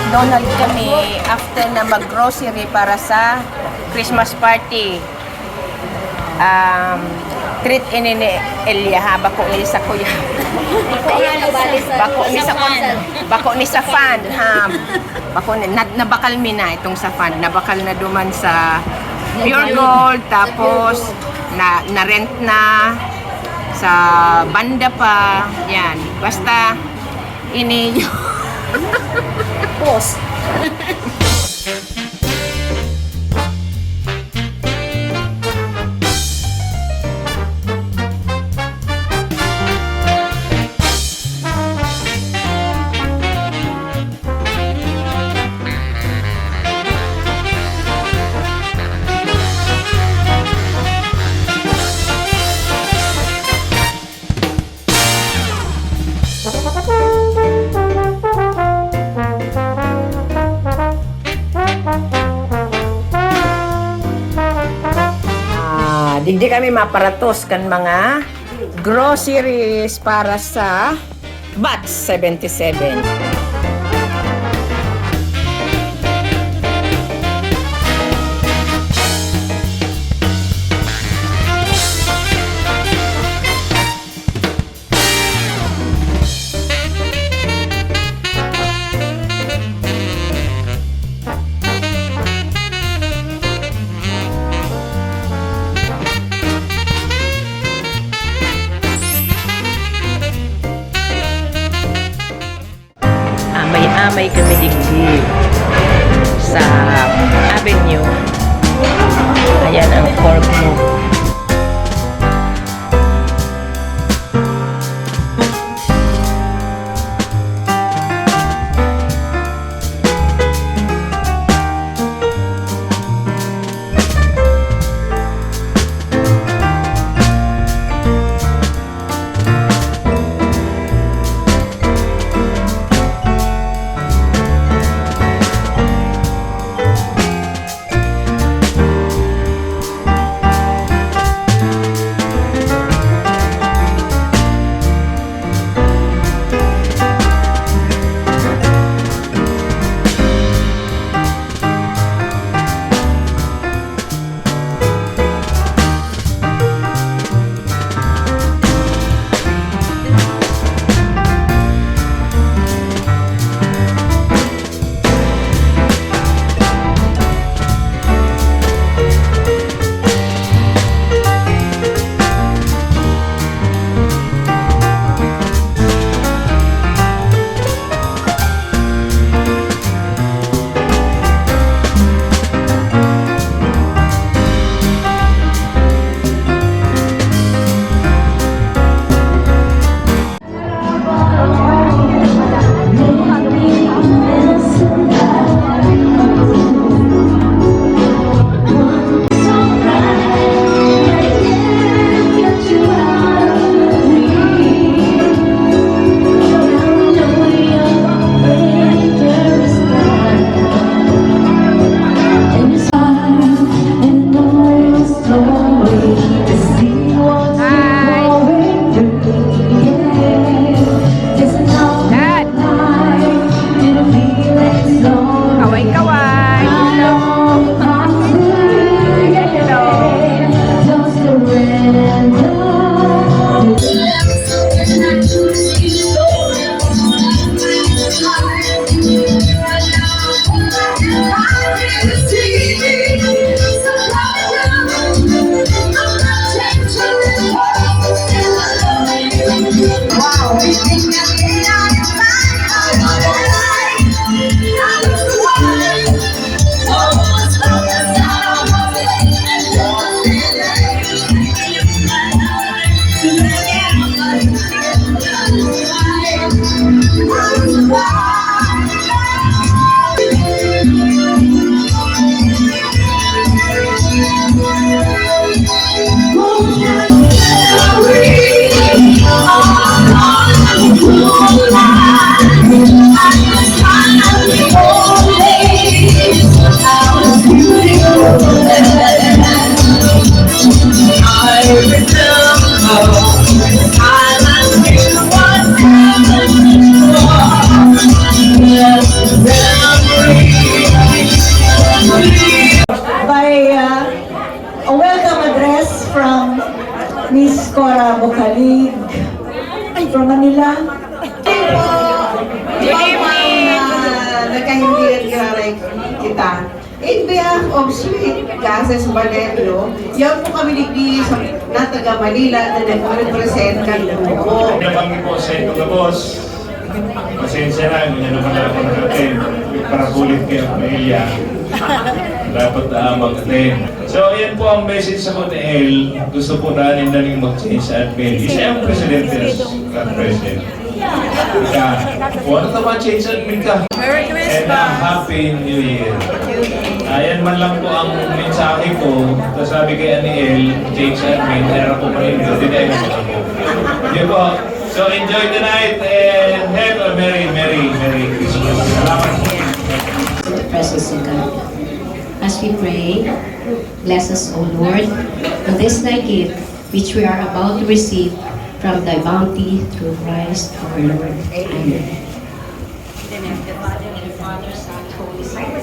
nag-McDonald's kami after na mag-grocery para sa Christmas party. Treat ini ni Elia ha, bako ni sa kuya. Bako ni sa fan ha. Bako ni nabakal mi na itong sa fan. Nabakal na duman sa Pure Gold, tapos na rent na sa banda pa. Yan. Basta ini Boss. Digdi kami maparatos kan mga groceries para sa batch 77. May kami digdi sa Avenue. Ayan ang pork mo. welcome address from Miss Cora Bukalig from Manila. Good evening! Nagkahindihan kita. In behalf of Sweet Gases Valerio, yan po kami nagdi na taga Manila na nag-represent kami po. Nabanggit po sa ito ka boss. Pasensya na, hindi naman ako nag-attend. Para bulit kayo pamilya. Dapat mag-attend. So, yan po ang message sa Hotel. Gusto po natin daling mag-change sa admin. Isa yung presidente na president. Ika, ano naman change sa admin ka? Merry And Happy New Year. Ayan man lang po ang mensahe ko. Tapos sabi kay Aniel, change admin, era po pa rin. Hindi mo ako. Yun po. So enjoy the night and have a Merry Christmas. Salamat po. The presence of God. As we pray, bless us, O Lord, on this thy gift, which we are about to receive from thy bounty through Christ our Lord. Amen. In the name of the Father, and the Father, Son, Holy Spirit.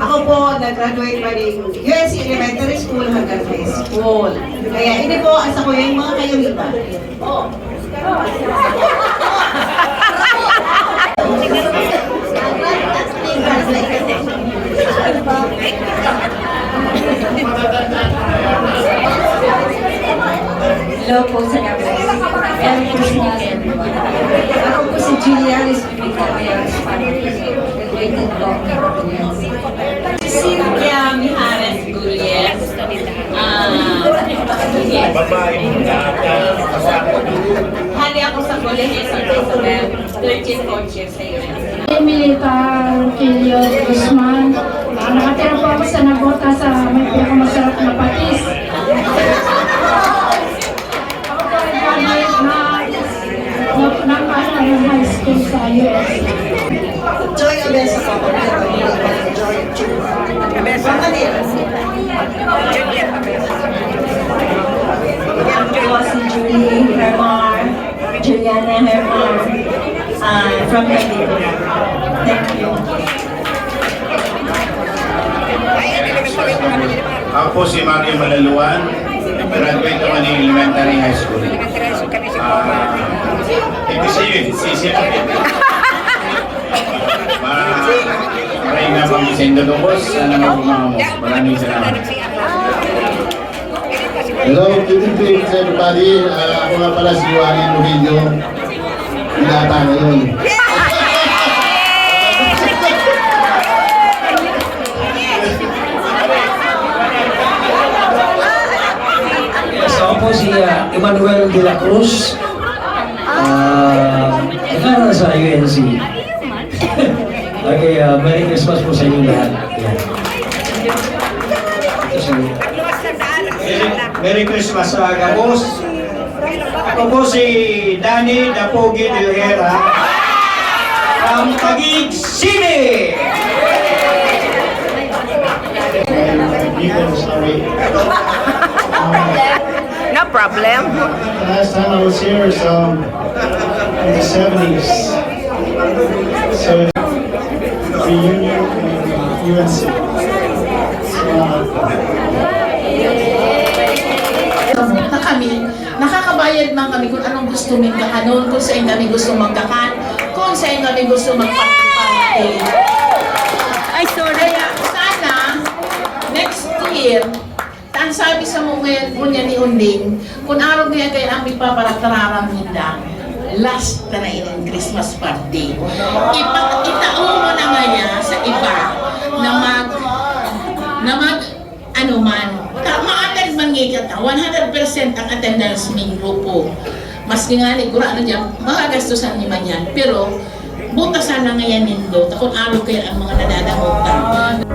Ako po, nag-graduate pa rin USC Elementary School hanggang high school. Kaya hindi po, asa ko yung mga kayo iba. Oh. Hello po sa gabi. Merry Christmas everyone. Ako po si Julianis Victoria's family. Graduated po. Cynthia Mijares Gullies. Babae mo na. Hali ako sa Colegio San Isabel. 13 coaches sa iyo. Militar Kilio Guzman. Nakatira po ako sa Nagota sa may pinakamasarap na patis. Ako po ay graduate ng high school sa US. Joy Abesa po ako. Joy Abesa. Ako si Julie Hermar. Juliana Hermar. From Manila. Thank you. Ako po si Mario Malaluan, graduate naman ng elementary high school. Ito sa iyo, sisiya. Maraming nga pang isendo ko, boss. Sana magpumama mo. Maraming salamat. Hello, good evening everybody. Ako nga pala si Wally Murillo. Pinata ngayon. Ako po si Emmanuel de la Cruz. Nakaroon sa UNC. Okay, Merry Christmas po sa inyo lahat. Merry Christmas sa Gabos. Ako po si Danny Dapogi de Hera from Taguig City. People story. No problem. Last time I was here was in the 70s. So, reunion in UNC. Na kami, nakakabayad man kami kung anong gusto mong kahanon, kung saan kami gusto magkakan, kung saan kami gusto magpapaparte. Ay, sorry. Kaya sana, next year, ang sabi sa mga ngunya ni Unding, kung araw niya kayo ang ipaparatararam nila, last na rin Christmas party. Itaon mo na nga niya sa iba na ano man, ma-attend man nga kita, 100% ang attendance ng grupo. Maski nga ni Gura, ano dyan, makagastusan ni man yan. Pero, butasan na ngayon nindo, kung araw kayo ang mga nadadamutan.